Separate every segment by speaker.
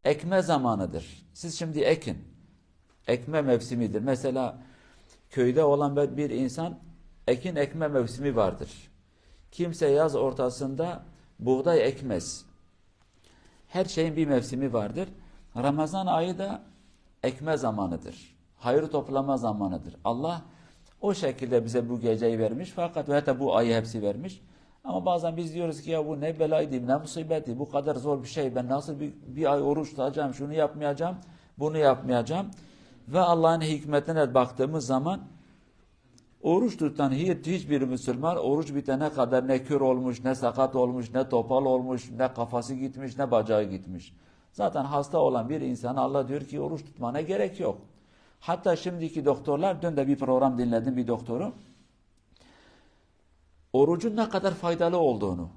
Speaker 1: Ekme zamanıdır. Siz şimdi ekin. Ekme mevsimidir. Mesela köyde olan bir insan ekin ekme mevsimi vardır. Kimse yaz ortasında buğday ekmez. Her şeyin bir mevsimi vardır. Ramazan ayı da ekme zamanıdır. Hayır toplama zamanıdır. Allah o şekilde bize bu geceyi vermiş fakat ve hatta bu ayı hepsi vermiş. Ama bazen biz diyoruz ki ya bu ne belaydı, ne musibetti, bu kadar zor bir şey. Ben nasıl bir ay oruç tutacağım, şunu yapmayacağım, bunu yapmayacağım. Ve Allah'ın hikmetine baktığımız zaman oruç tutan hiçbir Müslüman oruç bitene kadar ne kör olmuş, ne sakat olmuş, ne topal olmuş, ne kafası gitmiş, ne bacağı gitmiş. Zaten hasta olan bir insana Allah diyor ki oruç tutmana gerek yok. Hatta şimdiki doktorlar, dün de bir program dinledim bir doktoru. Orucun ne kadar faydalı olduğunu,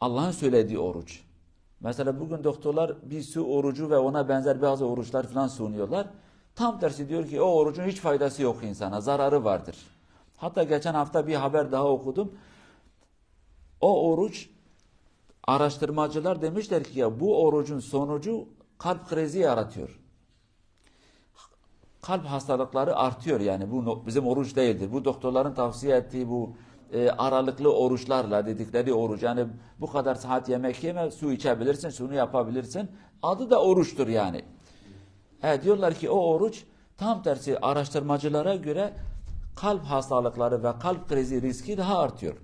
Speaker 1: Allah'ın söylediği oruç. Mesela bugün doktorlar bir su orucu ve ona benzer bazı oruçlar falan sunuyorlar. Tam tersi diyor ki o orucun hiç faydası yok insana, zararı vardır. Hatta geçen hafta bir haber daha okudum. O oruç, araştırmacılar demişler ki ya bu orucun sonucu kalp krizi yaratıyor. Kalp hastalıkları artıyor yani bu bizim oruç değildir. Bu doktorların tavsiye ettiği bu aralıklı oruçlarla dedikleri oruç. Yani bu kadar saat yemek yeme, su içebilirsin, şunu yapabilirsin. Adı da oruçtur yani. Diyorlar ki o oruç tam tersi araştırmacılara göre kalp hastalıkları ve kalp krizi riski daha artıyor.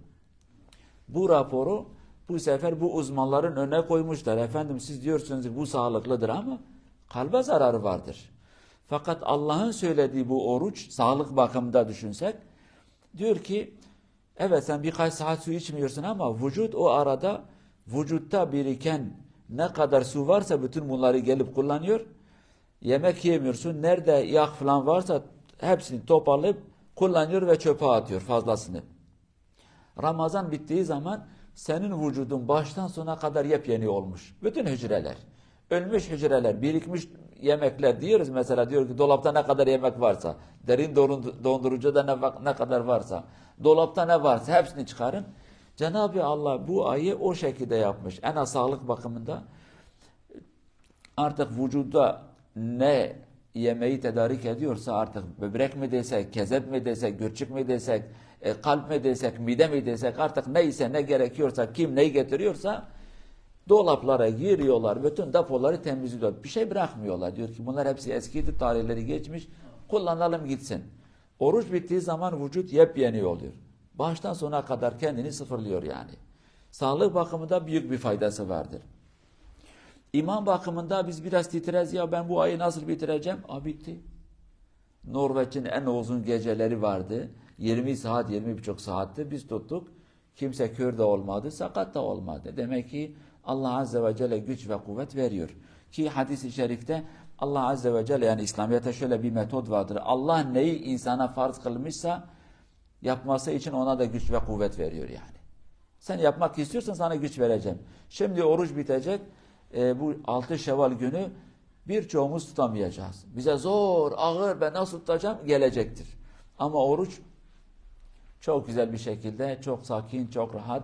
Speaker 1: Bu raporu bu sefer bu uzmanların önüne koymuşlar. Efendim siz diyorsunuz bu sağlıklıdır ama kalbe zararı vardır. Fakat Allah'ın söylediği bu oruç sağlık bakımında düşünsek diyor ki evet sen birkaç saat su içmiyorsun ama vücut o arada vücutta biriken ne kadar su varsa bütün bunları gelip kullanıyor. Yemek yemiyorsun. Nerede yağ falan varsa hepsini toparlayıp kullanıyor ve çöpe atıyor fazlasını. Ramazan bittiği zaman senin vücudun baştan sona kadar yepyeni olmuş. Bütün hücreler. Ölmüş hücreler, birikmiş yemekler diyoruz mesela diyor ki dolapta ne kadar yemek varsa, derin dondurucuda ne kadar varsa, dolapta ne varsa hepsini çıkarın. Cenab-ı Allah bu ayı o şekilde yapmış. En az sağlık bakımında artık vücudda ne yemeği tedarik ediyorsa artık böbrek mi desek, kezet mi desek, gürçük mü desek, kalp mi desek, mide mi desek artık neyse ne gerekiyorsa kim neyi getiriyorsa dolaplara giriyorlar. Bütün depoları temizliyorlar. Bir şey bırakmıyorlar. Diyor ki bunlar hepsi eskidir, tarihleri geçmiş. Kullanalım gitsin. Oruç bittiği zaman vücut yepyeni oluyor. Baştan sona kadar kendini sıfırlıyor yani. Sağlık bakımında büyük bir faydası vardır. İman bakımında biz biraz titrez ya ben bu ayı nasıl bitireceğim? Bitti. Norveç'in en uzun geceleri vardı. 20 saat, 20,5 saatti. Biz tuttuk. Kimse kör de olmadı, sakat da olmadı. Demek ki Allah Azze ve Celle güç ve kuvvet veriyor. Ki hadis-i şerifte Allah Azze ve Celle yani İslamiyet'te şöyle bir metot vardır. Allah neyi insana farz kılmışsa yapması için ona da güç ve kuvvet veriyor yani. Sen yapmak istiyorsan sana güç vereceğim. Şimdi oruç bitecek. Bu 6 Şevval günü birçoğumuz tutamayacağız. Bize zor, ağır ben nasıl tutacağım gelecektir. Ama oruç çok güzel bir şekilde, çok sakin, çok rahat,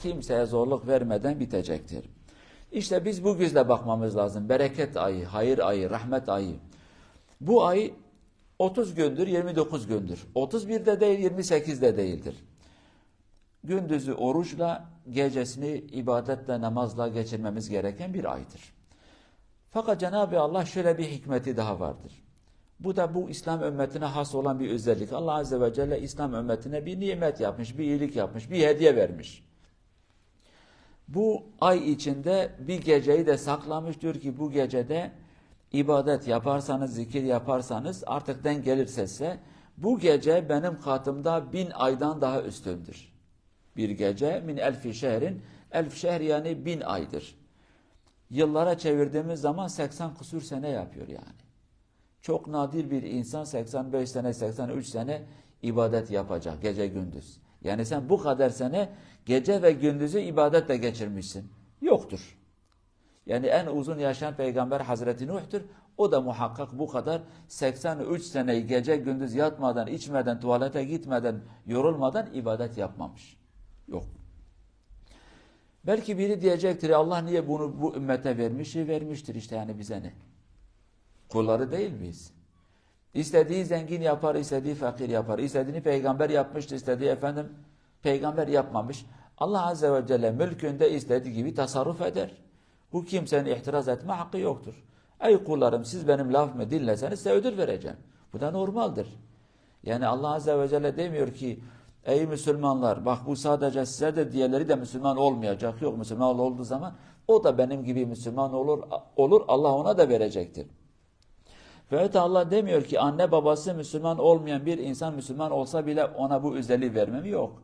Speaker 1: kimseye zorluk vermeden bitecektir. İşte biz bu gözle bakmamız lazım. Bereket ayı, hayır ayı, rahmet ayı. Bu ay 30 gündür, 29 gündür. 31 de değil, 28 de değildir. Gündüzü oruçla, gecesini ibadetle, namazla geçirmemiz gereken bir aydır. Fakat Cenab-ı Allah şöyle bir hikmeti daha vardır. Bu da bu İslam ümmetine has olan bir özellik. Allah Azze ve Celle İslam ümmetine bir nimet yapmış, bir iyilik yapmış, bir hediye vermiş. Bu ay içinde bir geceyi de saklamış. Diyor ki bu gecede ibadet yaparsanız, zikir yaparsanız artık denk gelirse size bu gece benim katımda 1000 aydan daha üstündür. Bir gece min elfi şehrin, elf şehr yani 1000 aydır. Yıllara çevirdiğimiz zaman 80 küsur sene yapıyor yani. Çok nadir bir insan 85 sene, 83 sene ibadet yapacak gece gündüz. Yani sen bu kadar sene gece ve gündüzü ibadetle geçirmişsin. Yoktur. Yani en uzun yaşayan peygamber Hazreti Nuh'tur. O da muhakkak bu kadar 83 seneyi gece gündüz yatmadan, içmeden, tuvalete gitmeden, yorulmadan ibadet yapmamış. Yok. Belki biri diyecektir Allah niye bunu bu ümmete vermiş? Vermiştir işte, yani bize ne? Kulları değil miyiz? İstediği zengin yapar, istediği fakir yapar. İstediğini peygamber yapmıştır, istediği efendim peygamber yapmamış. Allah Azze ve Celle mülkünde istediği gibi tasarruf eder. Bu kimsenin itiraz etme hakkı yoktur. Ey kullarım, siz benim lafımı dinleseniz size ödül vereceğim. Bu da normaldir. Yani Allah Azze ve Celle demiyor ki ey Müslümanlar bak bu sadece size de diğerleri de Müslüman olmayacak. Yok, Müslüman olduğu zaman o da benim gibi Müslüman olur Allah ona da verecektir. Ve Allah demiyor ki anne babası Müslüman olmayan bir insan Müslüman olsa bile ona bu özelliği vermem, yok.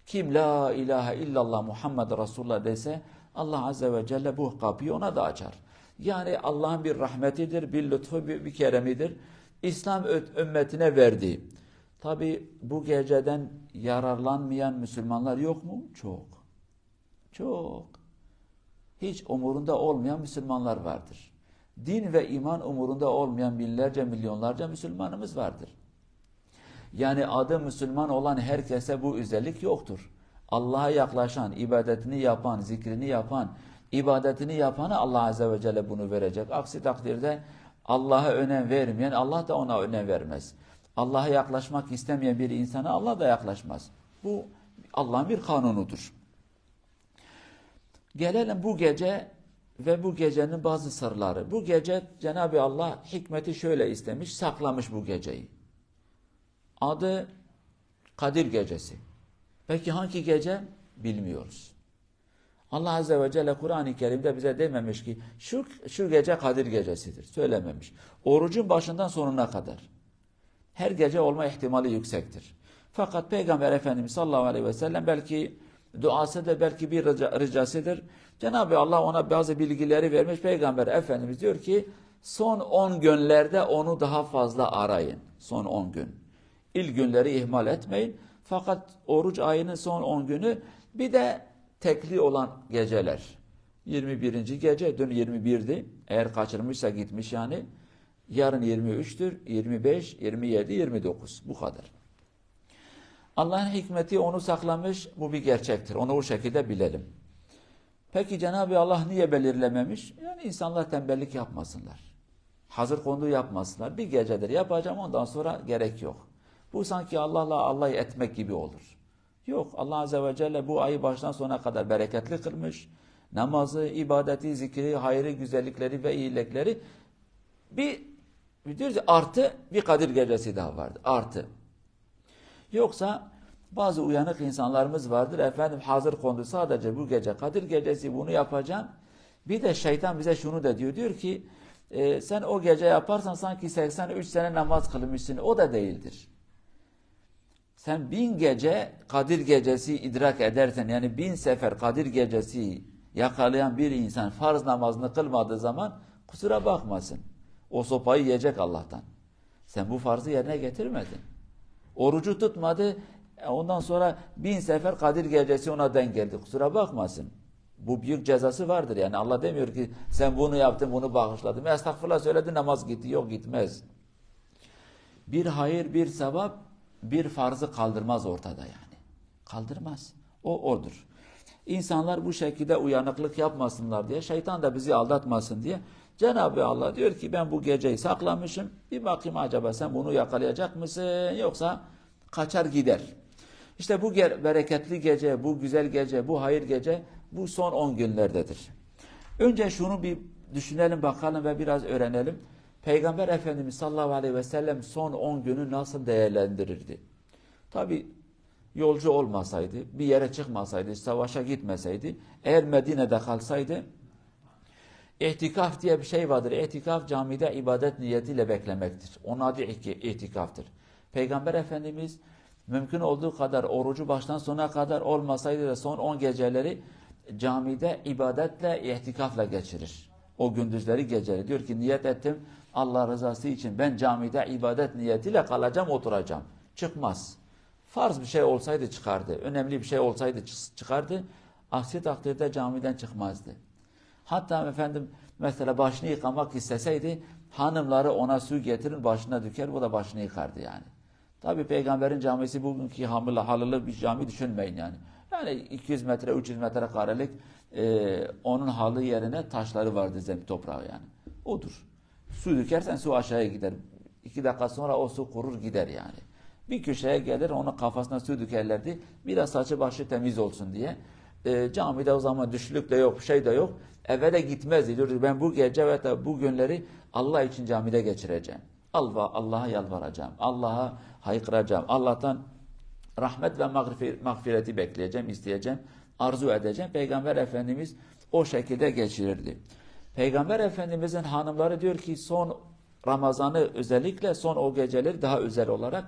Speaker 1: Kim la ilahe illallah Muhammed Resulullah dese Allah Azze ve Celle bu kapıyı ona da açar. Yani Allah'ın bir rahmetidir, bir lütfu, bir keremidir. İslam ümmetine verdi. Tabi bu geceden yararlanmayan Müslümanlar yok mu? Çok. Çok. Hiç umurunda olmayan Müslümanlar vardır. Din ve iman umurunda olmayan binlerce, milyonlarca Müslümanımız vardır. Yani adı Müslüman olan herkese bu özellik yoktur. Allah'a yaklaşan, ibadetini yapan, zikrini yapan, ibadetini yapana Allah Azze ve Celle bunu verecek. Aksi takdirde Allah'a önem vermeyen Allah da ona önem vermez. Allah'a yaklaşmak istemeyen bir insana Allah da yaklaşmaz. Bu Allah'ın bir kanunudur. Gelelim bu gece ve bu gecenin bazı sırları. Bu gece Cenab-ı Allah hikmeti şöyle istemiş, saklamış bu geceyi. Adı Kadir Gecesi. Peki hangi gece? Bilmiyoruz. Allah Azze ve Celle Kur'an-ı Kerim'de bize dememiş ki şu gece Kadir Gecesidir. Söylememiş. Orucun başından sonuna kadar. Her gece olma ihtimali yüksektir. Fakat Peygamber Efendimiz sallallahu aleyhi ve sellem belki duasıdır, belki bir ricasıdır. Cenab-ı Allah ona bazı bilgileri vermiş. Peygamber Efendimiz diyor ki son 10 günlerde onu daha fazla arayın. Son 10 gün. İlk günleri ihmal etmeyin. Fakat oruç ayının son 10 günü bir de tekli olan geceler. 21. gece, dün 21'di. Eğer kaçırmışsa gitmiş yani. Yarın 23'tür, 25, 27, 29. Bu kadar. Allah'ın hikmeti onu saklamış, bu bir gerçektir. Onu o şekilde bilelim. Peki Cenab-ı Allah niye belirlememiş? Yani insanlar tembellik yapmasınlar. Hazır konduğu yapmasınlar. Bir gecedir yapacağım, ondan sonra gerek yok. Bu sanki Allah'la alay etmek gibi olur. Yok, Allah Azze ve Celle bu ayı baştan sona kadar bereketli kılmış. Namazı, ibadeti, zikri, hayrı, güzellikleri ve iyilikleri diyoruz artı bir Kadir Gecesi daha vardı. Artı. Yoksa bazı uyanık insanlarımız vardır. Efendim hazır kondu sadece bu gece Kadir Gecesi bunu yapacağım. Bir de şeytan bize şunu da diyor. Diyor ki sen o gece yaparsan sanki 83 sene namaz kılmışsın. O da değildir. Sen 1000 gece Kadir Gecesi idrak edersen yani 1000 sefer Kadir Gecesi yakalayan bir insan farz namazını kılmadığı zaman kusura bakmasın. O sopayı yiyecek Allah'tan. Sen bu farzı yerine getirmedin. Orucu tutmadı. Ondan sonra 1000 sefer Kadir Gecesi ona denk geldi. Kusura bakmasın. Bu büyük cezası vardır. Yani Allah demiyor ki sen bunu yaptın, bunu bağışladın. Estağfurullah söyledi, namaz gitti. Yok, gitmez. Bir hayır, bir sevap, bir farzı kaldırmaz ortada yani. Kaldırmaz. Odur. İnsanlar bu şekilde uyanıklık yapmasınlar diye, şeytan da bizi aldatmasın diye Cenab-ı Allah diyor ki ben bu geceyi saklamışım. Bir bakayım acaba sen bunu yakalayacak mısın yoksa kaçar gider. İşte bu bereketli gece, bu güzel gece, bu hayır gece bu son 10 günlerdedir. Önce şunu bir düşünelim bakalım ve biraz öğrenelim. Peygamber Efendimiz sallallahu aleyhi ve sellem son 10 günü nasıl değerlendirirdi? Tabi yolcu olmasaydı, bir yere çıkmasaydı, savaşa gitmeseydi, eğer Medine'de kalsaydı, İtikaf diye bir şey vardır. İtikaf camide ibadet niyetiyle beklemektir. Onun adı itikaftır. Peygamber Efendimiz mümkün olduğu kadar orucu baştan sona kadar olmasaydı da son 10 geceleri camide ibadetle, itikafla geçirir. O gündüzleri geceleri. Diyor ki niyet ettim Allah rızası için ben camide ibadet niyetiyle kalacağım, oturacağım. Çıkmaz. Farz bir şey olsaydı çıkardı. Önemli bir şey olsaydı çıkardı. Aksi takdirde camiden çıkmazdı. Hatta efendim mesela başını yıkamak isteseydi hanımları ona su getirir başına döker, bu da başını yıkardı yani. Tabi peygamberin camisi bugünkü halılı bir cami düşünmeyin yani. Yani 200 metre, 300 metre karelik onun halı yerine taşları vardı zemin toprağı yani. Odur. Su dökersen su aşağıya gider. 2 dakika sonra o su kurur gider yani. Bir köşeye gelir onun kafasına su dökerlerdi. Biraz saçı başı temiz olsun diye. Camide o zaman düşlük de yok, şey de yok. Eve gitmezdi. Diyordu ben bu gece ve bu günleri Allah için camide geçireceğim. Allah'a yalvaracağım. Allah'a haykıracağım. Allah'tan rahmet ve mağfireti bekleyeceğim, isteyeceğim, arzu edeceğim. Peygamber Efendimiz o şekilde geçirirdi. Peygamber Efendimizin hanımları diyor ki son Ramazan'ı özellikle son o geceleri daha özel olarak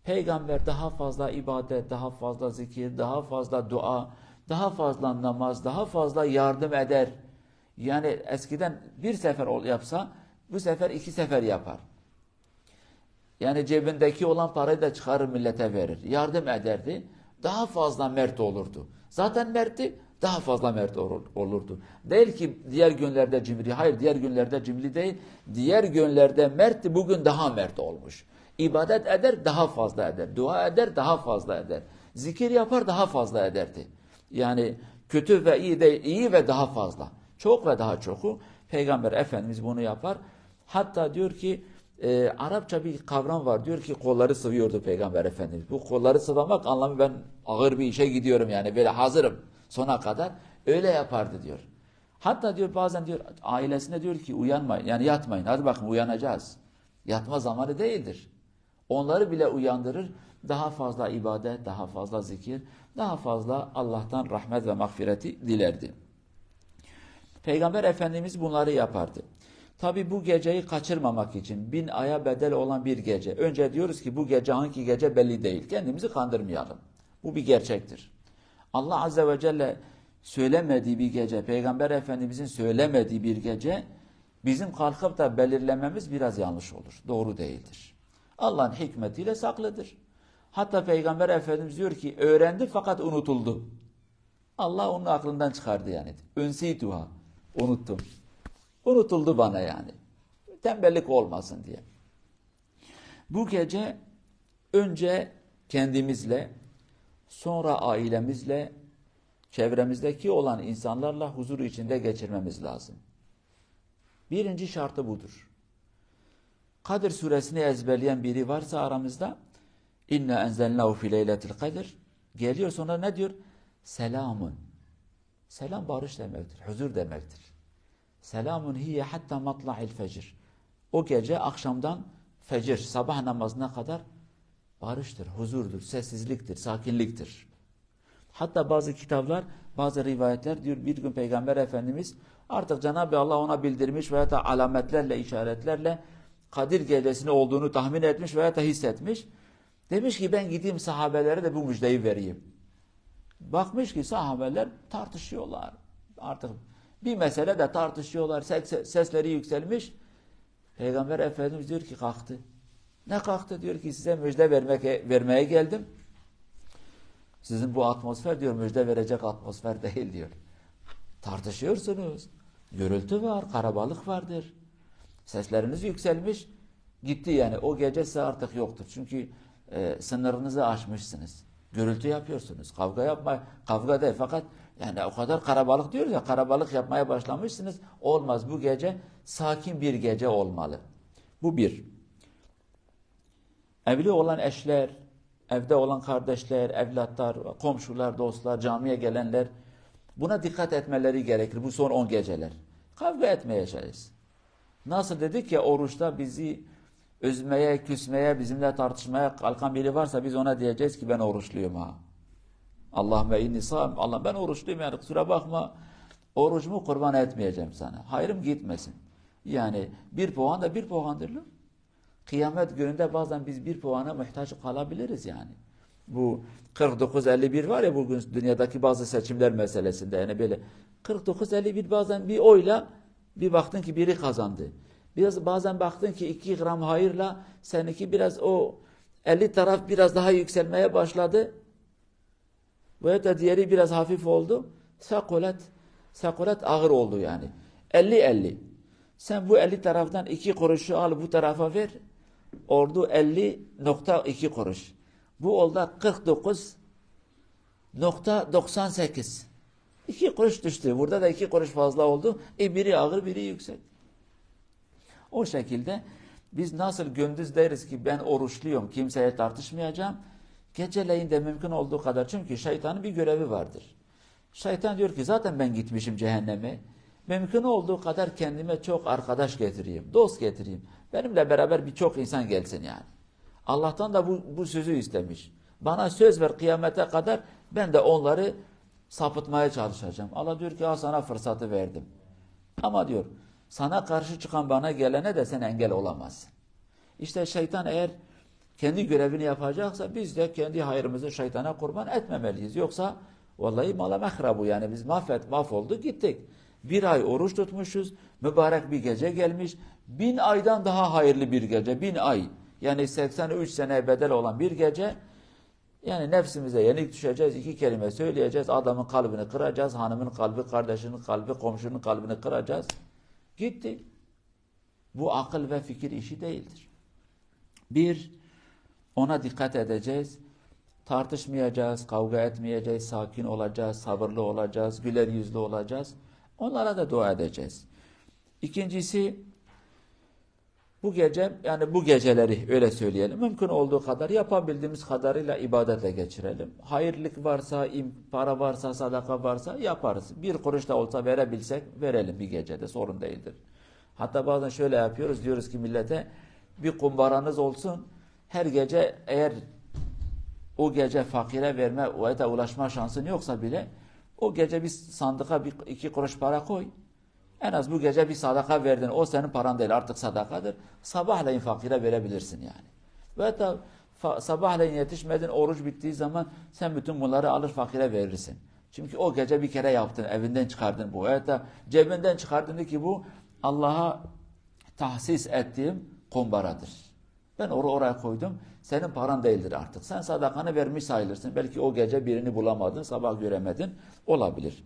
Speaker 1: Peygamber daha fazla ibadet, daha fazla zikir, daha fazla dua, daha fazla namaz, daha fazla yardım eder. Yani eskiden bir sefer yapsa bu sefer 2 sefer yapar. Yani cebindeki olan parayı da çıkarır millete verir. Yardım ederdi. Daha fazla mert olurdu. Zaten mertti, daha fazla mert olurdu. Değil ki diğer günlerde cimri. Hayır, diğer günlerde cimri değil. Diğer günlerde mertti, bugün daha mert olmuş. İbadet eder, daha fazla eder. Dua eder, daha fazla eder. Zikir yapar, daha fazla ederdi. Yani kötü ve iyi değil, iyi ve daha fazla. Çok ve daha çoku. Peygamber Efendimiz bunu yapar. Hatta diyor ki Arapça bir kavram var. Diyor ki kolları sıvıyordu Peygamber Efendimiz. Bu kolları sıvamak anlamı ben ağır bir işe gidiyorum yani böyle hazırım sona kadar. Öyle yapardı diyor. Hatta diyor bazen diyor ailesine diyor ki uyanmayın yani yatmayın. Hadi bakın uyanacağız. Yatma zamanı değildir. Onları bile uyandırır. Daha fazla ibadet, daha fazla zikir, daha fazla Allah'tan rahmet ve mağfireti dilerdi. Peygamber Efendimiz bunları yapardı. Tabi bu geceyi kaçırmamak için 1000 aya bedel olan bir gece. Önce diyoruz ki bu gece hangi gece belli değil. Kendimizi kandırmayalım. Bu bir gerçektir. Allah Azze ve Celle söylemediği bir gece, Peygamber Efendimizin söylemediği bir gece bizim kalkıp da belirlememiz biraz yanlış olur. Doğru değildir. Allah'ın hikmetiyle saklıdır. Hatta Peygamber Efendimiz diyor ki öğrendi fakat unutuldu. Allah onun aklından çıkardı yani. Ünsituha. Unuttum. Unutuldu bana yani. Tembellik olmasın diye. Bu gece önce kendimizle, sonra ailemizle, çevremizdeki olan insanlarla huzur içinde geçirmemiz lazım. Birinci şartı budur. Kadir suresini ezberleyen biri varsa aramızda İnne enzelnahu fi leyletil kadir geliyor sonra ne diyor? Selamun. Selam barış demektir, huzur demektir. Selamun hiye hatta matla'il fecr. O gece akşamdan fecir, sabah namazına kadar barıştır, huzurdur, sessizliktir, sakinliktir. Hatta bazı kitaplar, bazı rivayetler diyor bir gün Peygamber Efendimiz artık Cenab-ı Allah ona bildirmiş veya da alametlerle, işaretlerle Kadir gecesini olduğunu tahmin etmiş veya da hissetmiş. Demiş ki ben gideyim sahabelere de bu müjdeyi vereyim. Bakmış ki sahabeler tartışıyorlar. Artık bir mesele de tartışıyorlar. Sesleri yükselmiş. Peygamber Efendimiz diyor ki kalktı. Ne kalktı? Diyor ki size müjde vermeye geldim. Sizin bu atmosfer diyor müjde verecek atmosfer değil diyor. Tartışıyorsunuz. Gürültü var, karabalık vardır. Sesleriniz yükselmiş. Gitti yani o gece size artık yoktur. Çünkü sınırınızı aşmışsınız. Gürültü yapıyorsunuz. Kavga değil fakat yani o kadar karabalık diyoruz ya karabalık yapmaya başlamışsınız. Olmaz bu gece sakin bir gece olmalı. Bu bir. Evli olan eşler, evde olan kardeşler, evlatlar, komşular, dostlar, camiye gelenler buna dikkat etmeleri gerekir bu son 10 geceler. Kavga etmeyeceğiz. Nasıl dedik ya oruçta bizi üzmeye, küsmeye, bizimle tartışmaya kalkan biri varsa biz ona diyeceğiz ki ben oruçluyum ha. Allahümme inni sâim. Allah ben oruçluyum yani kusura bakma. Orucumu kurban etmeyeceğim sana. Hayrım gitmesin. Yani 1 puan da 1 puandır. Kıyamet gününde bazen biz 1 puana muhtaç kalabiliriz yani. Bu 49-51 var ya bugün dünyadaki bazı seçimler meselesinde yani böyle 49-51 bazen bir oyla bir baktın ki biri kazandı. Bazen baktın ki 2 gram hayırla seninki biraz o 50 taraf biraz daha yükselmeye başladı. Ve da diğeri biraz hafif oldu. Sakulet ağır oldu yani. 50-50. Sen bu 50 taraftan 2 kuruşu al bu tarafa ver. Oldu 50.2 kuruş. Bu oldu 49 %98. 2 kuruş düştü. Burada da 2 kuruş fazla oldu. Biri ağır, biri yüksek. O şekilde biz nasıl gündüz deriz ki ben oruçluyum, kimseye tartışmayacağım. Geceleyin de mümkün olduğu kadar, çünkü şeytanın bir görevi vardır. Şeytan diyor ki zaten ben gitmişim cehenneme. Mümkün olduğu kadar kendime çok arkadaş getireyim, dost getireyim. Benimle beraber birçok insan gelsin yani. Allah'tan da bu sözü istemiş. Bana söz ver kıyamete kadar, ben de onları sapıtmaya çalışacağım. Allah diyor ki sana fırsatı verdim. Ama diyor sana karşı çıkan, bana gelene de sen engel olamazsın. İşte şeytan eğer kendi görevini yapacaksa biz de kendi hayrımızı şeytana kurban etmemeliyiz. Yoksa vallahi mala mehrabu, yani biz mahvolduk gittik. 1 ay oruç tutmuşuz, mübarek bir gece gelmiş. 1000 aydan daha hayırlı bir gece, 1000 ay. Yani 83 seneye bedel olan bir gece. Yani nefsimize yenik düşeceğiz, 2 kelime söyleyeceğiz, adamın kalbini kıracağız, hanımın kalbi, kardeşinin kalbi, komşunun kalbini kıracağız. Gitti. Bu akıl ve fikir işi değildir. Ona dikkat edeceğiz. Tartışmayacağız, kavga etmeyeceğiz, sakin olacağız, sabırlı olacağız, güler yüzlü olacağız. Onlara da dua edeceğiz. İkincisi, bu gece, yani bu geceleri öyle söyleyelim, mümkün olduğu kadar yapabildiğimiz kadarıyla ibadetle geçirelim. Hayırlık varsa, para varsa, sadaka varsa yaparız. 1 kuruş da olsa verebilsek verelim bir gecede, sorun değildir. Hatta bazen şöyle yapıyoruz, diyoruz ki millete bir kumbaranız olsun, her gece eğer o gece fakire verme ve ulaşma şansın yoksa bile o gece bir sandığa 2 kuruş para koy. En az bu gece bir sadaka verdin. O senin paran değil, artık sadakadır. Sabahleyin fakire verebilirsin yani. Ve da sabahleyin yetişmedin, oruç bittiği zaman sen bütün bunları alır fakire verirsin. Çünkü o gece bir kere yaptın, evinden çıkardın bu. Evet, cebinden çıkardın ki bu Allah'a tahsis ettiğim kumbaradır. Ben oraya koydum. Senin paran değildir artık. Sen sadakanı vermiş sayılırsın. Belki o gece birini bulamadın, sabah göremedin. Olabilir.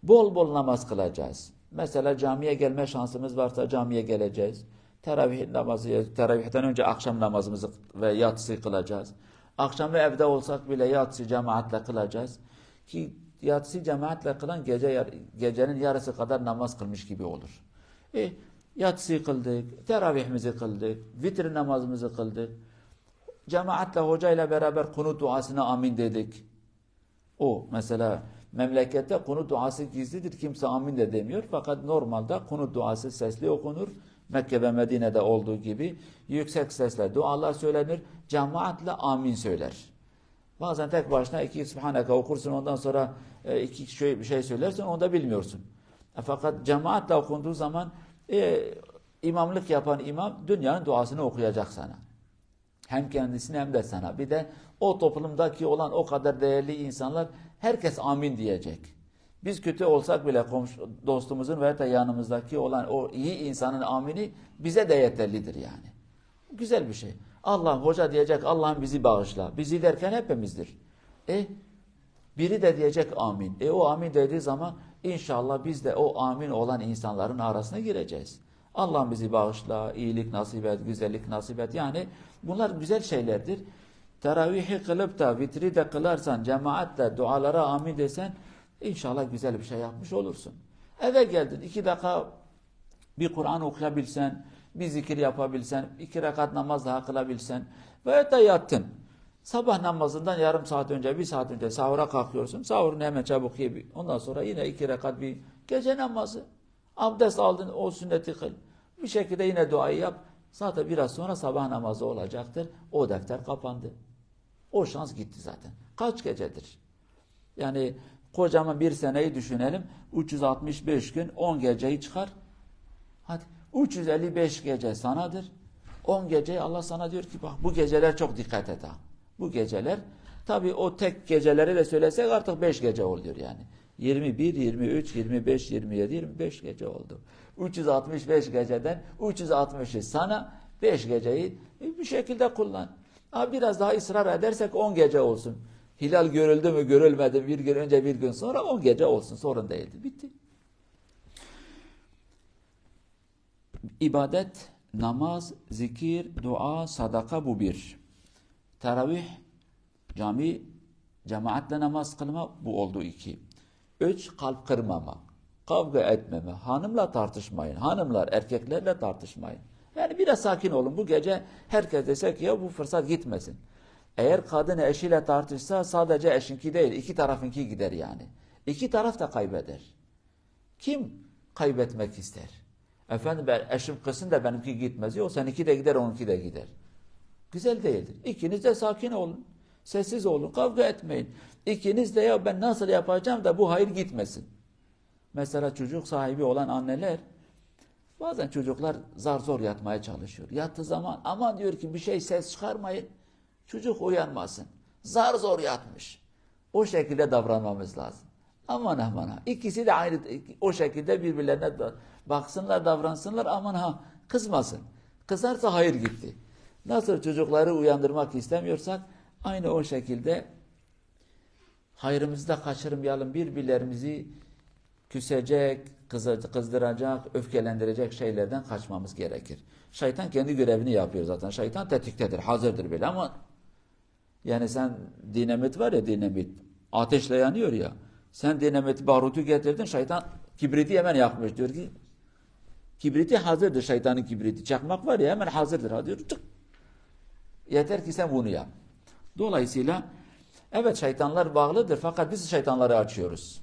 Speaker 1: Bol bol namaz kılacağız. Mesela camiye gelme şansımız varsa camiye geleceğiz. Teravihten önce akşam namazımızı ve yatsı kılacağız. Akşamı evde olsak bile yatsı cemaatle kılacağız. Ki yatsı cemaatle kılan gecenin yarısı kadar namaz kılmış gibi olur. Yatsı kıldık, teravihimizi kıldık, vitr namazımızı kıldık. Cemaatle hocayla beraber kunut duasına amin dedik. Mesela memlekette kunut duası gizlidir. Kimse amin de demiyor. Fakat normalde kunut duası sesli okunur. Mekke ve Medine'de olduğu gibi yüksek sesle dualar söylenir. Cemaatle amin söyler. Bazen tek başına 2 Subhaneke okursun, ondan sonra 2 bir şey söylersin, onu da bilmiyorsun. Fakat cemaatle okunduğu zaman imamlık yapan imam dünyanın duasını okuyacak sana. Hem kendisine hem de sana. Bir de o toplumdaki olan o kadar değerli insanlar, herkes amin diyecek. Biz kötü olsak bile dostumuzun veya da yanımızdaki olan o iyi insanın amini bize de yeterlidir yani. Güzel bir şey. Allah, hoca diyecek Allah'ım bizi bağışla. Bizi derken hepimizdir. Biri de diyecek amin. O amin dediği zaman inşallah biz de o amin olan insanların arasına gireceğiz. Allah'ım bizi bağışla, iyilik nasip et, güzellik nasip et. Yani bunlar güzel şeylerdir. Teravihi kılıp da vitri de kılarsan, cemaatle dualara amin desen, inşallah güzel bir şey yapmış olursun. Eve geldin, 2 dakika bir Kur'an okuyabilsen, bir zikir yapabilsen, 2 rekat namaz daha kılabilsen veya da yattın. Sabah namazından yarım saat önce, 1 saat önce sahura kalkıyorsun. Sahurunu hemen çabuk ye. Ondan sonra yine 2 rekat bir gece namazı. Abdest aldın, o sünneti kıl. Bir şekilde yine duayı yap. Zaten biraz sonra sabah namazı olacaktır. O defter kapandı. O şans gitti zaten. Kaç gecedir? Yani kocaman bir seneyi düşünelim. 365 gün 10 geceyi çıkar. Hadi 355 gece sanadır. 10 geceyi Allah sana diyor ki bak bu geceler çok dikkat et ha. Bu geceler, tabii o tek geceleri de söylesek artık 5 gece oluyor yani. 21, 23, 25, 27, 25 gece oldu. 365 geceden 360'ı sana, 5 geceyi bir şekilde kullan. Biraz daha ısrar edersek 10 gece olsun. Hilal görüldü mü görülmedi mi, bir gün önce bir gün sonra 10 gece olsun, sorun değildi. Bitti. İbadet, namaz, zikir, dua, sadaka, bu bir. Teravih, cami cemaatle namaz kılma, bu oldu 2. 3, kalp kırmama, kavga etmeme, hanımla tartışmayın, hanımlar erkeklerle tartışmayın. Yani biraz sakin olun. Bu gece herkes desek ya bu fırsat gitmesin. Eğer kadın eşiyle tartışsa sadece eşinki değil, 2 tarafınki gider yani. 2 taraf da kaybeder. Kim kaybetmek ister? Efendim ben eşim kızsın da benimki gitmez. Yok seninki de gider, onunki de gider. Güzel değildir. İkiniz de sakin olun. Sessiz olun. Kavga etmeyin. İkiniz de ya ben nasıl yapacağım da bu hayır gitmesin. Mesela çocuk sahibi olan anneler, bazen çocuklar zar zor yatmaya çalışıyor. Yattığı zaman aman diyor ki bir şey ses çıkarmayın. Çocuk uyanmasın. Zar zor yatmış. O şekilde davranmamız lazım. Aman aman ha. İkisi de aynı o şekilde birbirlerine baksınlar, davransınlar. Aman ha kızmasın. Kızarsa hayır gitti. Nasıl çocukları uyandırmak istemiyorsak aynı o şekilde hayrımızı da kaçırmayalım. Birbirlerimizi küsecek, kızdıracak, öfkelendirecek şeylerden kaçmamız gerekir. Şeytan kendi görevini yapıyor zaten. Şeytan tetiktedir, hazırdır bile ama yani sen dinamit var ya, dinamit ateşle yanıyor ya. Sen dinamit barutu getirdin, şeytan kibriti hemen yakmış. Diyor ki kibriti hazırdır, şeytanın kibriti. Çakmak var ya hemen hazırdır. Diyor tık. Yeter ki sen bunu yap. Dolayısıyla evet şeytanlar bağlıdır fakat biz şeytanları açıyoruz.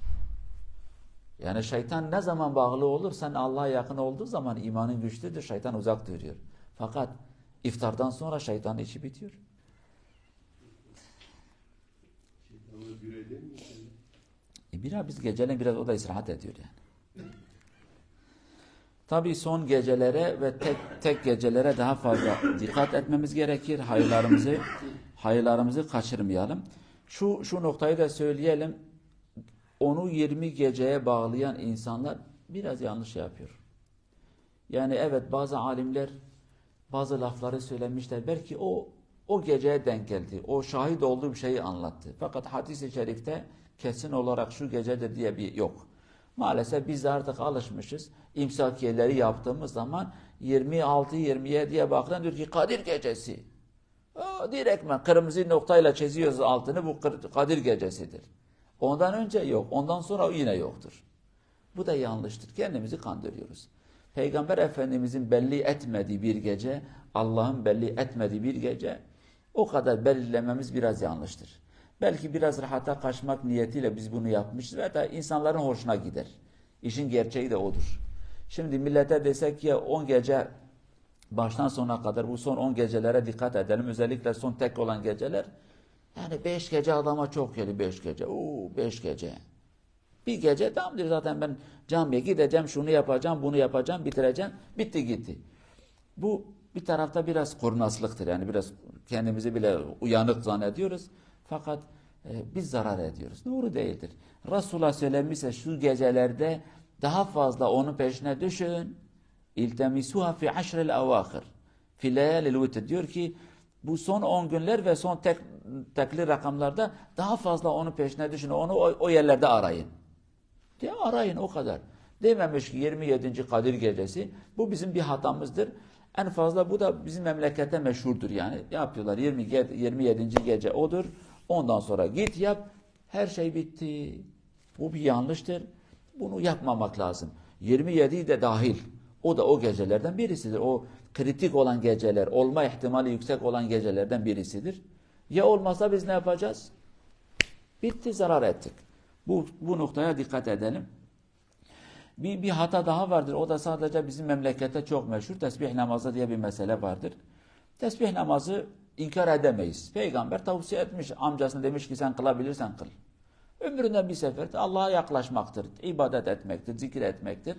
Speaker 1: Yani şeytan ne zaman bağlı olur? Sen Allah'a yakın olduğu zaman imanın güçlüdür. Şeytan uzak duruyor. Fakat iftardan sonra şeytanın içi bitiyor. Biz geceleyin biraz o da istirahat ediyor yani. Tabii son gecelere ve tek gecelere daha fazla dikkat etmemiz gerekir. Hayırlarımızı kaçırmayalım. Şu noktayı da söyleyelim. Onu 20 geceye bağlayan insanlar biraz yanlış yapıyor. Yani evet bazı alimler bazı lafları söylemişler. Belki o geceye denk geldi. O şahit olduğu bir şeyi anlattı. Fakat hadis-i şerifte kesin olarak şu gecedir diye bir yok. Maalesef biz de artık alışmışız. İmsakiyeleri yaptığımız zaman 26-27'ye bakılan diyor ki Kadir gecesi. Direktmen kırmızı noktayla çiziyoruz altını, bu Kadir gecesidir. Ondan önce yok. Ondan sonra yine yoktur. Bu da yanlıştır. Kendimizi kandırıyoruz. Peygamber Efendimizin belli etmediği bir gece, Allah'ın belli etmediği bir gece, o kadar belirlememiz biraz yanlıştır. Belki biraz rahata kaçmak niyetiyle biz bunu yapmışız ve da insanların hoşuna gider. İşin gerçeği de odur. Şimdi millete desek ki 10 gece baştan sona kadar bu son 10 gecelere dikkat edelim. Özellikle son tek olan geceler. Yani 5 gece adama çok geliyor, 5 gece. 5 gece. Bir gece tamamdır zaten ben camiye gideceğim, şunu yapacağım, bunu yapacağım, bitireceğim. Bitti gitti. Bu bir tarafta biraz kurnazlıktır. Yani biraz kendimizi bile uyanık zannediyoruz. Fakat biz zarar ediyoruz. Doğru değildir. Resulullah söylemişse şu gecelerde daha fazla onun peşine düşün. İltemisuha fi aşril avâhir. Fi leyalil vitr. Diyor ki bu son 10 günler ve son tekli rakamlarda daha fazla onun peşine düşün. Onu o yerlerde arayın. Diye arayın o kadar. Dememiş ki 27. Kadir gecesi. Bu bizim bir hatamızdır. En fazla bu da bizim memlekette meşhurdur yani. Yapıyorlar 27. gece odur. Ondan sonra git yap. Her şey bitti. Bu bir yanlıştır. Bunu yapmamak lazım. 27 de dahil. O da o gecelerden birisidir. O kritik olan geceler, olma ihtimali yüksek olan gecelerden birisidir. Ya olmazsa biz ne yapacağız? Bitti, zarar ettik. Bu noktaya dikkat edelim. Bir hata daha vardır. O da sadece bizim memlekette çok meşhur. Tesbih namazı diye bir mesele vardır. Tesbih namazı inkar edemeyiz. Peygamber tavsiye etmiş. Amcasına demiş ki sen kılabilirsen kıl. Ömründe bir sefer Allah'a yaklaşmaktır. İbadet etmektir, zikir etmektir.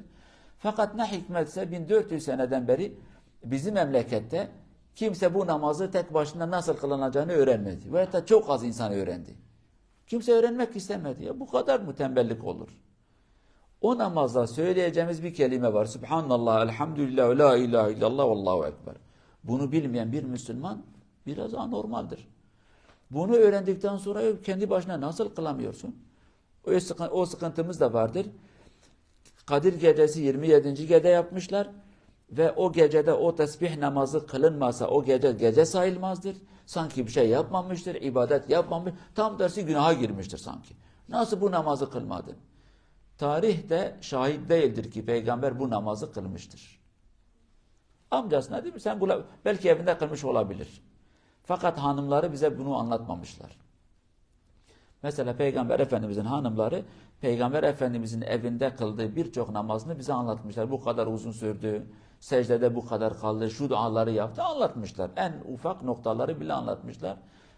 Speaker 1: Fakat ne hikmetse 1400 seneden beri bizim memlekette kimse bu namazı tek başına nasıl kılınacağını öğrenmedi. Ve hatta çok az insan öğrendi. Kimse öğrenmek istemedi. Ya bu kadar mı tembellik olur? O namazda söyleyeceğimiz bir kelime var. Subhanallah, elhamdülillah, la ilahe illallah, vallahu ekber. Bunu bilmeyen bir Müslüman biraz anormaldir. Bunu öğrendikten sonra kendi başına nasıl kılamıyorsun? O sıkıntımız da vardır. Kadir gecesi 27. gece yapmışlar. ve o gecede o tesbih namazı kılınmasa o gece sayılmazdır. Sanki bir şey yapmamıştır, ibadet yapmamış, tam tersi günaha girmiştir sanki. Nasıl bu namazı kılmadın? Tarihte şahit değildir ki peygamber bu namazı kılmıştır. Amcasına değil mi? Sen belki evinde kılmış olabilir. Fakat hanımları bize bunu anlatmamışlar. Mesela Peygamber Efendimizin hanımları Peygamber Efendimizin evinde kıldığı birçok namazını bize anlatmışlar. Bu kadar uzun sürdü, secdede bu kadar kaldı, şu duaları yaptı anlatmışlar. En ufak noktaları bile anlatmışlar.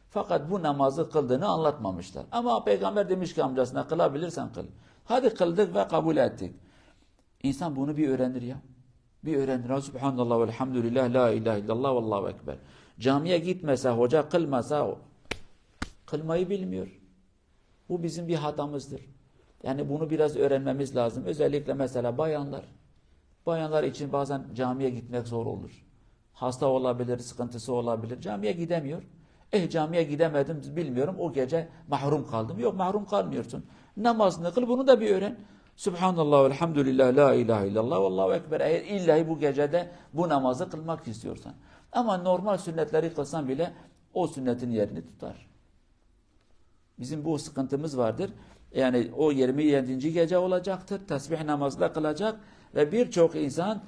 Speaker 1: Fakat bu namazı kıldığını anlatmamışlar. Ama Peygamber demiş ki amcasına kılabilirsen kıl. Hadi kıldık ve kabul ettik. İnsan bunu bir öğrenir ya. Bir öğrenir. Subhanallah ve elhamdülillah la ilahe illallah ve allahu ekber. Camiye gitmese, hoca kılmasa kılmayı bilmiyor. Bu bizim bir hatamızdır. Yani bunu biraz öğrenmemiz lazım. Özellikle mesela bayanlar. Bayanlar için bazen camiye gitmek zor olur. Hasta olabilir, sıkıntısı olabilir. Camiye gidemiyor. Camiye gidemedim, bilmiyorum. O gece mahrum kaldım. Yok, mahrum kalmıyorsun. Namazını kıl, bunu da bir öğren. Subhanallah ve elhamdülillah la ilahe illallah ve allahu ekber. Eğer illahi bu gecede bu namazı kılmak istiyorsan. Ama normal sünnetleri kılsan bile o sünnetin yerini tutar. Bizim bu sıkıntımız vardır. Yani o 27. gece olacaktır. Tesbih namazı da kılacak. Ve birçok insan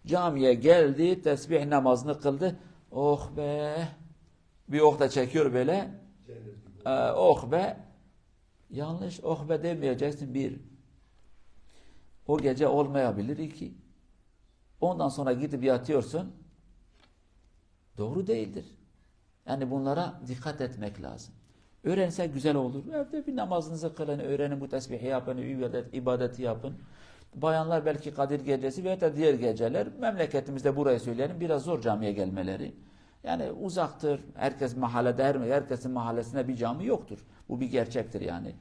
Speaker 1: camiye geldi, tesbih namazını kıldı. Oh be! Bir oh da çekiyor böyle. Oh be! Yanlış. Oh be demeyeceksin. Bir. O gece olmayabilir. İki. Ondan sonra gidip yatıyorsun. Doğru değildir. Yani bunlara dikkat etmek lazım. Öğrense güzel olur. Evde bir namazınızı kılın, öğrenin, bu tesbihi yapın, ibadeti yapın. Bayanlar belki Kadir gecesi veya da diğer geceler, memleketimizde burayı söyleyelim, biraz zor camiye gelmeleri. Yani uzaktır. Herkes mahallede, herkesin mahallesinde bir cami yoktur. Bu bir gerçektir yani.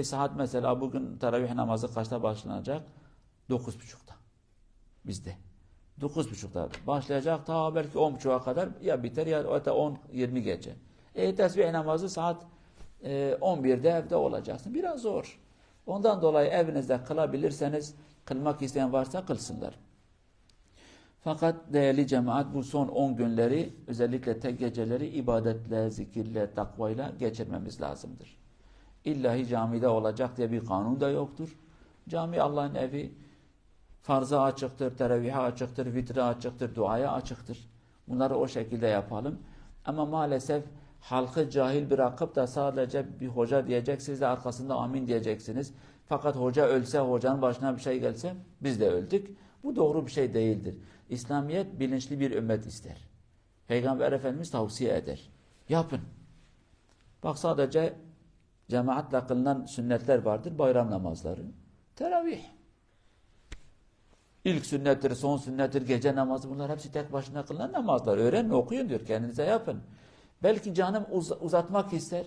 Speaker 1: Saat mesela bugün teravih namazı kaçta başlanacak? 9.30'da. Bizde. 9.30'da başlayacak, ta belki 10.30'a kadar ya biter ya 10-20 gece. Tesbih namazı saat 11'de evde olacaksın. Biraz zor. Ondan dolayı evinizde kılabilirseniz, kılmak isteyen varsa kılsınlar. Fakat değerli cemaat, bu son 10 günleri, özellikle tek geceleri ibadetle, zikirle, takvayla geçirmemiz lazımdır. İllahi camide olacak diye bir kanun da yoktur. Cami Allah'ın evi, farza açıktır, teravihe açıktır, vitre açıktır, duaya açıktır. Bunları o şekilde yapalım. Ama maalesef halkı cahil bırakıp da sadece bir hoca diyecek, siz de arkasında amin diyeceksiniz. Fakat hoca ölse, hocanın başına bir şey gelse biz de öldük. Bu doğru bir şey değildir. İslamiyet bilinçli bir ümmet ister. Peygamber Efendimiz tavsiye eder. Yapın. Bak, sadece cemaatle kılınan sünnetler vardır. Bayram namazları. Teravih. İlk sünnettir, son sünnettir, gece namazı, bunlar hepsi tek başına kılınan namazlar. Öğrenin, okuyun diyor. Kendinize yapın. Belki canım uzatmak ister.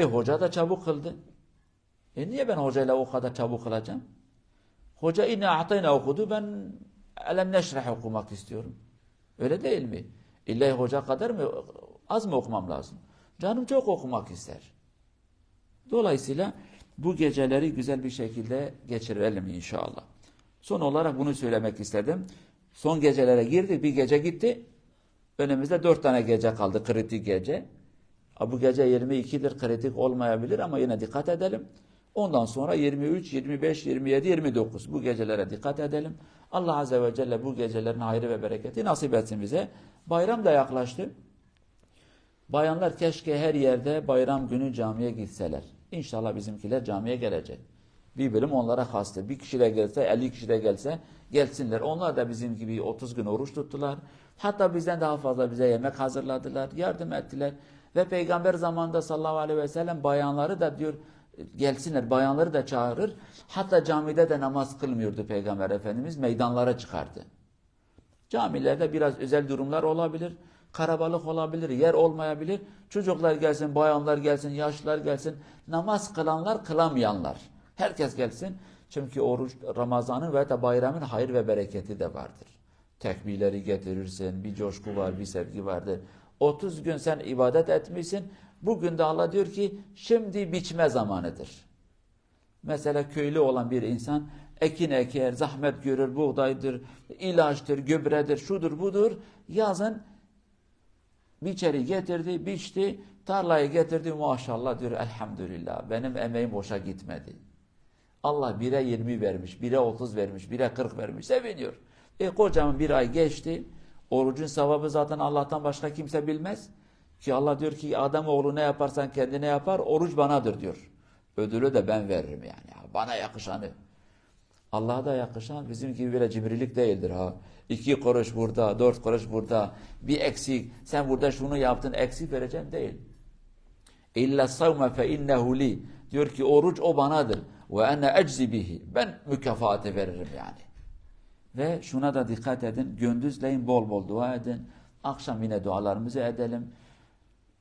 Speaker 1: Hoca da çabuk kıldı. Niye ben hocayla o kadar çabuk kılacağım? Hoca inne a'tayna okudu, ben elem neşrah okumak istiyorum. Öyle değil mi? İlla hoca kadar mı, az mı okumam lazım? Canım çok okumak ister. Dolayısıyla bu geceleri güzel bir şekilde geçirelim inşallah. Son olarak bunu söylemek istedim. Son gecelere girdik, bir gece gitti. Önümüzde 4 tane gece kaldı, kritik gece. Bu gece 22'dir, kritik olmayabilir ama yine dikkat edelim. Ondan sonra 23, 25, 27, 29 bu gecelere dikkat edelim. Allah Azze ve Celle bu gecelerin hayrı ve bereketi nasip etsin bize. Bayram da yaklaştı. Bayanlar keşke her yerde bayram günü camiye gitseler. İnşallah bizimkiler camiye gelecek. Bir bölüm onlara hastır. Bir kişi de gelse, 50 kişi de gelse gelsinler. Onlar da bizim gibi 30 gün oruç tuttular. Hatta bizden daha fazla bize yemek hazırladılar, yardım ettiler. Ve Peygamber zamanında sallallahu aleyhi ve sellem bayanları da diyor gelsinler, bayanları da çağırır. Hatta camide de namaz kılmıyordu Peygamber Efendimiz, meydanlara çıkardı. Camilerde biraz özel durumlar olabilir, karabalık olabilir, yer olmayabilir. Çocuklar gelsin, bayanlar gelsin, yaşlılar gelsin, namaz kılanlar, kılamayanlar. Herkes gelsin. Çünkü oruç, Ramazan'ın ve da bayramın hayır ve bereketi de vardır. Tekbirleri getirirsin, bir coşku var, bir sevgi vardır. 30 gün sen ibadet etmişsin. Bugün de Allah diyor ki şimdi biçme zamanıdır. Mesela köylü olan bir insan ekin eker, zahmet görür, buğdaydır, ilaçtır, gübredir, şudur budur. Yazın biçeri getirdi, biçti, tarlayı getirdi, maşallah diyor, elhamdülillah benim emeğim boşa gitmedi. Allah bire 20 vermiş, bire 30 vermiş, bire 40 vermiş, seviniyor. Kocaman bir ay geçti, orucun sevabı zaten Allah'tan başka kimse bilmez. Ki Allah diyor ki Ademoğlu ne yaparsan kendine yapar, oruç banadır diyor. Ödülü de ben veririm yani, bana yakışanı. Allah'a da yakışan bizim gibi böyle cimrilik değildir ha. 2 kuruş burada, 4 kuruş burada, bir eksik, sen burada şunu yaptın, eksik vereceğim değil. İlla savme fe innehu li. Diyor ki oruç o banadır. Ve ene eczi bihi. Ben mükafatı veririm yani. Ve şuna da dikkat edin. Gündüzleyin bol bol dua edin. Akşam yine dualarımızı edelim.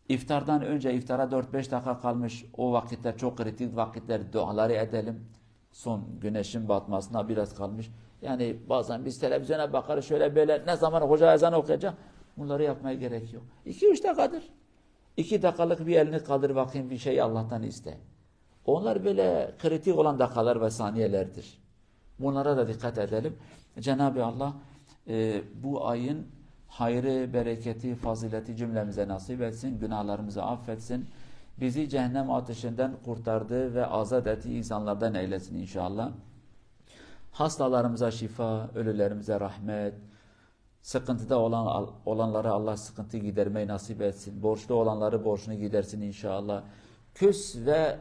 Speaker 1: İftardan önce iftara 4-5 dakika kalmış. O vakitler çok kritik vakitler, duaları edelim. Son güneşin batmasına biraz kalmış. Yani bazen biz televizyona bakarız şöyle böyle, ne zaman hoca ezan okuyacak? Bunları yapmaya gerek yok. 2-3 dakikadır. 2 dakikalık bir elini kaldır bakayım, bir şey Allah'tan iste. Onlar böyle kritik olan dakikalar ve saniyelerdir. Bunlara da dikkat edelim. Cenab-ı Allah bu ayın hayrı, bereketi, fazileti cümlemize nasip etsin. Günahlarımızı affetsin. Bizi cehennem ateşinden kurtardığı ve azat ettiği insanlardan eylesin inşallah. Hastalarımıza şifa, ölülerimize rahmet, sıkıntıda olanlara Allah sıkıntı gidermeyi nasip etsin. Borçlu olanları borcunu gidersin inşallah. Küs ve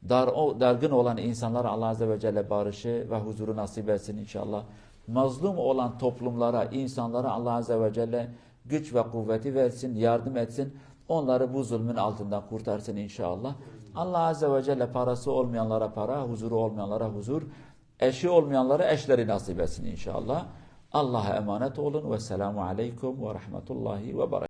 Speaker 1: dargın olan insanlara Allah Azze ve Celle barışı ve huzuru nasip etsin inşallah. Mazlum olan toplumlara, insanlara Allah Azze ve Celle güç ve kuvveti versin, yardım etsin. Onları bu zulmün altından kurtarsın inşallah. Allah Azze ve Celle parası olmayanlara para, huzuru olmayanlara huzur, eşi olmayanlara eşleri nasip etsin inşallah. Allah'a emanet olun ve selamu aleyküm ve rahmetullahi ve berekatuhu.